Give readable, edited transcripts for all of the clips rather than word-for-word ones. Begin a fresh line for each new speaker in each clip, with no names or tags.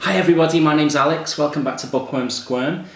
Hi everybody, my name's Alex. Welcome back to Bookworm Squirm.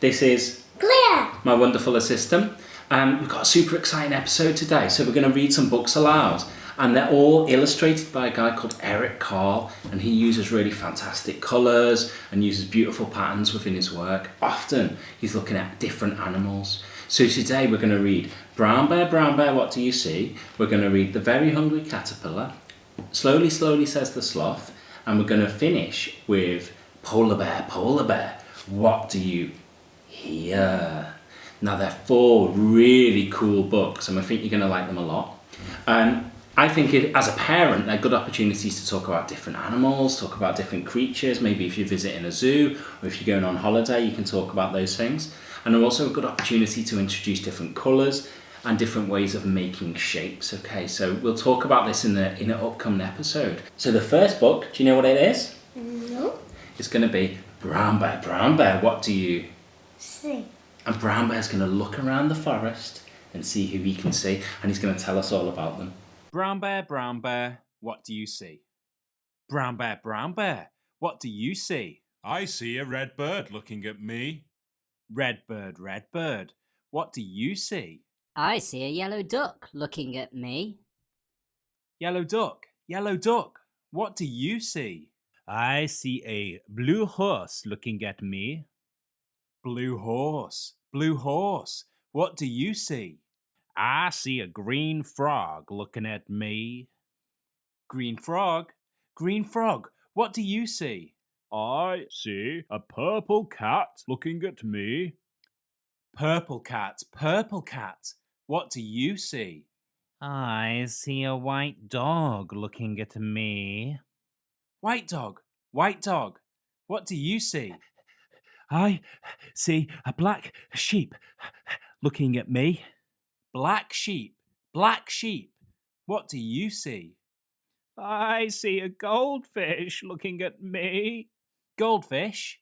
This is
Claire.
my wonderful assistant. We've got a super exciting episode today, so we're going to read some books aloud. And they're all illustrated by a guy called Eric Carle, and he uses really fantastic colours and uses beautiful patterns within his work. Often he's looking at different animals. So today we're going to read Brown Bear, What Do You See? We're going to read The Very Hungry Caterpillar, Slowly, Slowly Says the Sloth, and we're going to finish with Polar Bear, What Do You Hear? Now they're four really cool books, and I think you're going to like them a lot. I think as a parent, they're good opportunities to talk about different animals, talk about different creatures. Maybe if you're visiting a zoo or if you're going on holiday, you can talk about those things. And they're also a good opportunity to introduce different colours and different ways of making shapes. Okay, so we'll talk about this in an upcoming episode. So the first book, do you know what it is?
No.
It's going to be Brown Bear, What Do You
See.
And Brown Bear's going to look around the forest and see who he can see, and he's going to tell us all about them.
Brown Bear, what do you see? Brown Bear, what do you see?
I see a red bird looking at me.
Red bird, what do you see?
I see a yellow duck looking at me.
Yellow duck, what do you see?
I see a blue horse looking at me.
Blue horse, what do you see?
I see a green frog looking at me.
Green frog, what do you see?
I see a purple cat looking at me.
Purple cat, what do you see?
I see a white dog looking at me.
White dog, what do you see?
I see a black sheep looking at me.
Black sheep, what do you see?
I see a goldfish looking at me.
Goldfish,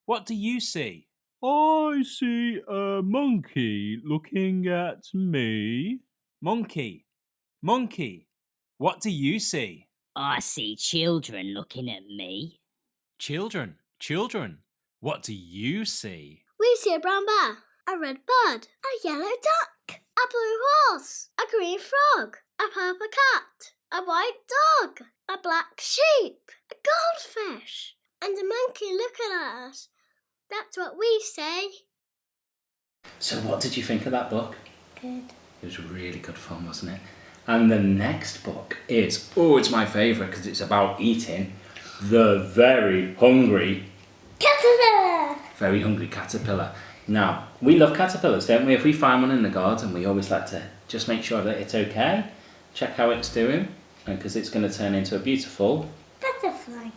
what do you see?
I see a monkey looking at me.
Monkey, what do you see?
I see children looking at me.
Children, what do you see?
We see a brown bear, a red bird, a yellow duck, a blue horse, a green frog, a purple cat, a white dog, a black sheep, a goldfish, and a monkey looking at us. That's what we say.
So what did you think of that book?
Good.
It was really good fun, wasn't it? And the next book is, it's my favourite because it's about eating, The Very Hungry Caterpillar. Now, we love caterpillars, don't we? If we find one in the garden, we always like to just make sure that it's okay, check how it's doing, because it's going to turn into a beautiful butterfly.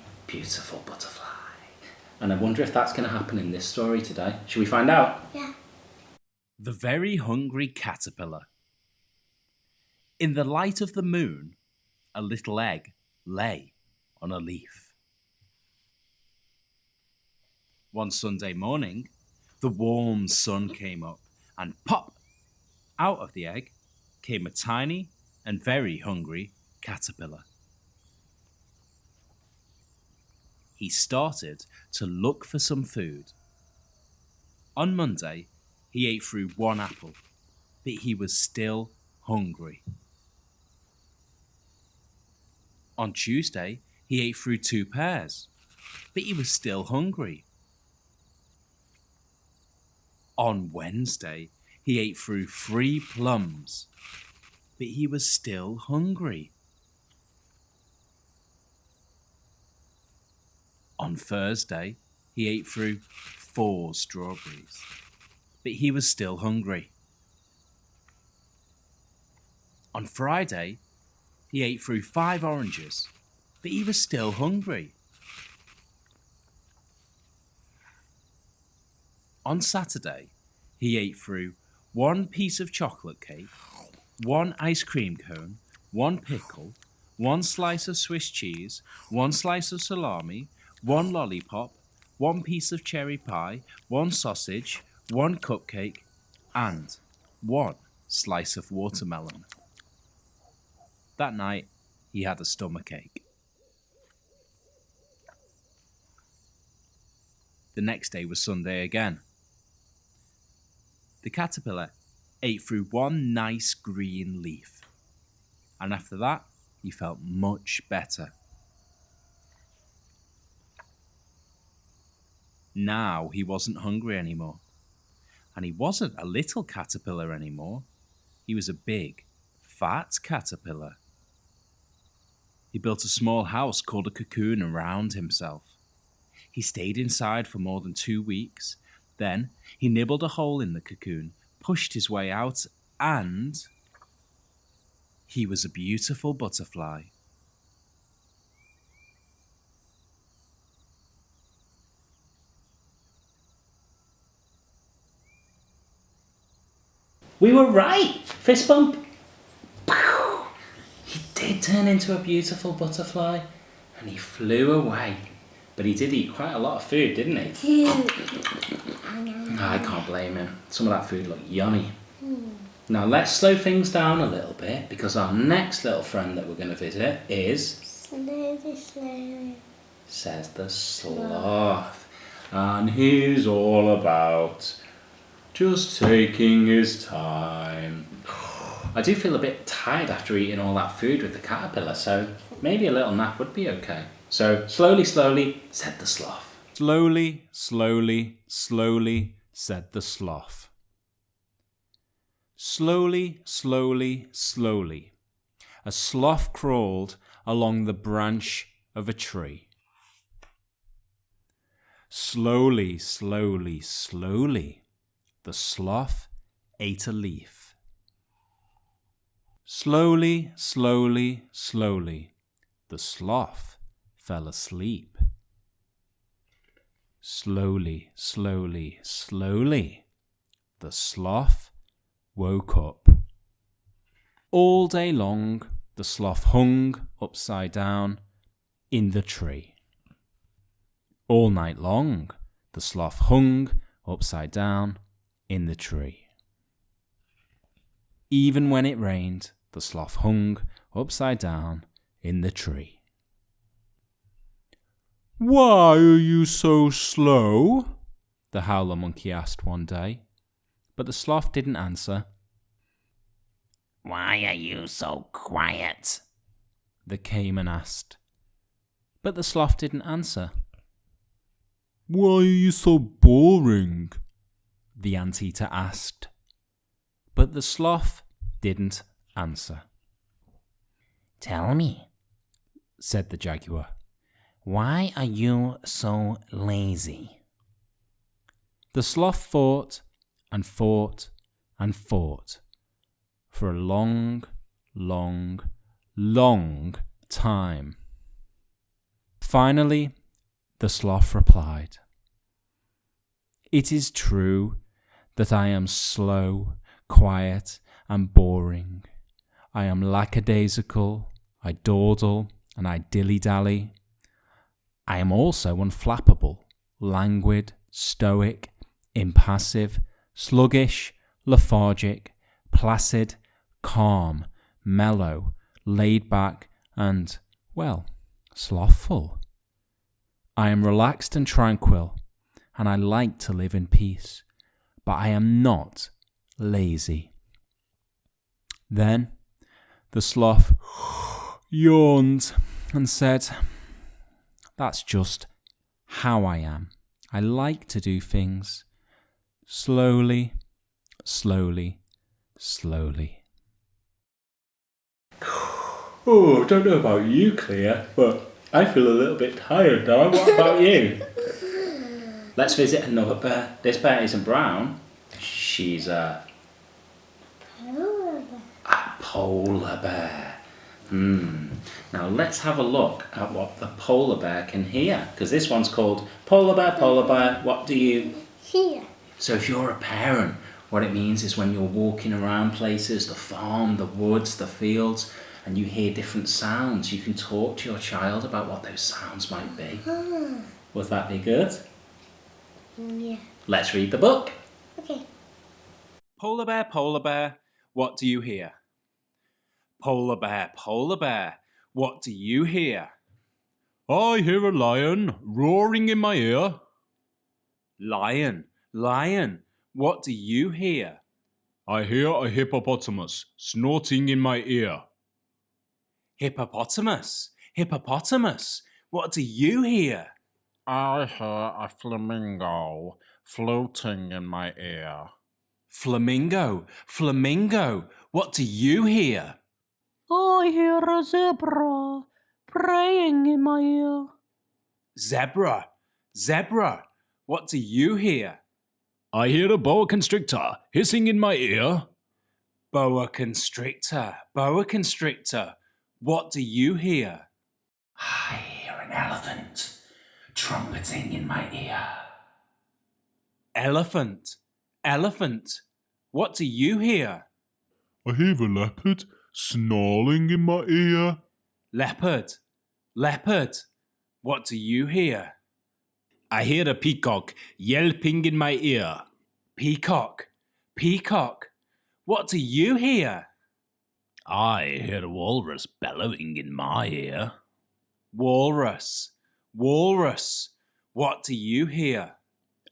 And I wonder if that's going to happen in this story today. Should we find out?
Yeah.
The Very Hungry Caterpillar. In the light of the moon, a little egg lay on a leaf. One Sunday morning, the warm sun came up, and pop! Out of the egg came a tiny and very hungry caterpillar. He started to look for some food. On Monday, he ate through one apple, but he was still hungry. On Tuesday, he ate through 2 pears, but he was still hungry. On Wednesday, he ate through 3 plums, but he was still hungry. On Thursday, he ate through 4 strawberries, but he was still hungry. On Friday, he ate through 5 oranges, but he was still hungry. On Saturday, he ate through 1 piece of chocolate cake, 1 ice cream cone, 1 pickle, 1 slice of Swiss cheese, 1 slice of salami, 1 lollipop, 1 piece of cherry pie, 1 sausage, 1 cupcake, and 1 slice of watermelon. That night, he had a stomachache. the next day was Sunday again. The caterpillar ate through one nice green leaf, and after that, he felt much better. Now he wasn't hungry anymore, and he wasn't a little caterpillar anymore. He was a big, fat caterpillar. He built a small house called a cocoon around himself. He stayed inside for more than 2 weeks. Then he nibbled a hole in the cocoon, pushed his way out, and he was a beautiful butterfly.
We were right! Fist bump! Pow! He did turn into a beautiful butterfly, and he flew away. But he did eat quite a lot of food, didn't he? I can't blame him. Some of that food looked yummy. Now let's slow things down a little bit, because our next little friend that we're going to visit is...
Slowly, slowly.
Says the sloth. And he's all about just taking his time. I do feel a bit tired after eating all that food with the caterpillar, so maybe a little nap would be okay. So, slowly, slowly, said the sloth.
Slowly, slowly, slowly, said the sloth. Slowly, slowly, slowly, a sloth crawled along the branch of a tree. Slowly, slowly, slowly, the sloth ate a leaf. Slowly, slowly, slowly, the sloth fell asleep. Slowly, slowly, slowly, the sloth woke up. All day long, the sloth hung upside down in the tree. All night long, the sloth hung upside down in the tree. Even when it rained, the sloth hung upside down in the tree. "Why are you so slow?" the howler monkey asked one day, but the sloth didn't answer.
Why are you so quiet?
The caiman asked, but the sloth didn't answer. "Why are you so boring?" the anteater asked, but the sloth didn't answer.
Tell me,
said the jaguar.
why are you so lazy?
The sloth fought and fought and fought for a long, long, long time. Finally, the sloth replied, "It is true that I am slow, quiet, and boring. I am lackadaisical, I dawdle, and I dilly-dally. I am also unflappable, languid, stoic, impassive, sluggish, lethargic, placid, calm, mellow, laid back, and, well, slothful. I am relaxed and tranquil, and I like to live in peace, but I am not lazy." Then the sloth yawned and said, "That's just how I am. I like to do things slowly, slowly, slowly."
Oh, I don't know about you, Clea, but I feel a little bit tired now. What about you? Let's visit another bear. This bear isn't brown. She's a polar bear. Now let's have a look at what the polar bear can hear, because this one's called Polar Bear, what do you...
Here.
So if you're a parent, what it means is when you're walking around places, the farm, the woods, the fields, and you hear different sounds, you can talk to your child about what those sounds might be. Would that be good?
Yeah.
Let's read the book.
Okay.
Polar bear, what do you hear? Polar bear, what do you hear?
I hear a lion roaring in my ear.
Lion, lion, what do you hear?
I hear a hippopotamus snorting in my ear.
Hippopotamus, hippopotamus, what do you hear?
I hear a flamingo floating in my ear.
Flamingo, flamingo, what do you hear?
I hear a zebra praying in my ear.
Zebra, zebra, what do you hear?
I hear a boa constrictor hissing in my ear.
Boa constrictor, boa constrictor, what do you hear?
I hear an elephant trumpeting in my ear.
Elephant, elephant, what do you hear?
I hear a leopard snarling in my ear.
Leopard, leopard, what do you hear?
I hear a peacock yelping in my ear.
Peacock, peacock, what do you hear?
I hear a walrus bellowing in my ear.
Walrus, walrus, what do you hear?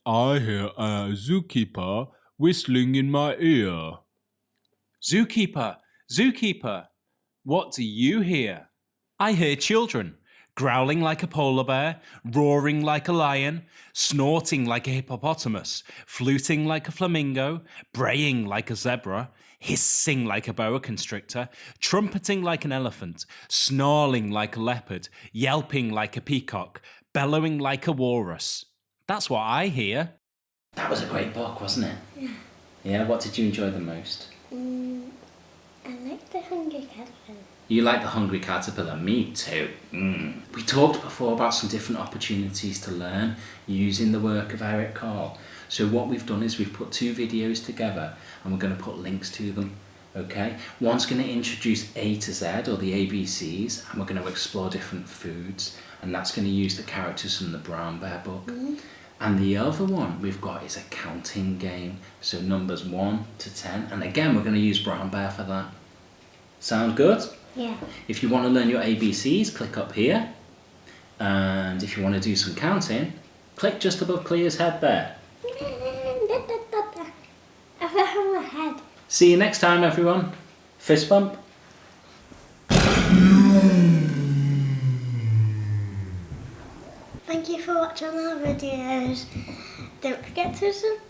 I hear a zookeeper whistling in my ear.
Zookeeper, zookeeper, what do you hear?
I hear children growling like a polar bear, roaring like a lion, snorting like a hippopotamus, fluting like a flamingo, braying like a zebra, hissing like a boa constrictor, trumpeting like an elephant, snarling like a leopard, yelping like a peacock, bellowing like a walrus. That's what I hear. That was a great book, wasn't it?
Yeah.
Yeah, what did you enjoy the most?
I like the Hungry Caterpillar.
You like the Hungry Caterpillar? Me too. We talked before about some different opportunities to learn using the work of Eric Carle. So what we've done is we've put 2 videos together and we're going to put links to them. Okay? One's going to introduce A to Z, or the ABCs, and we're going to explore different foods, and that's going to use the characters from the Brown Bear book. And the other one we've got is a counting game. So numbers 1 to 10. And again, we're going to use Brown Bear for that. Sound good?
Yeah.
If you want to learn your ABCs, click up here. And if you want to do some counting, click just above Clea's head there.
I found my head.
See you next time, everyone. Fist bump.
Thank you for watching our videos. Don't forget to subscribe.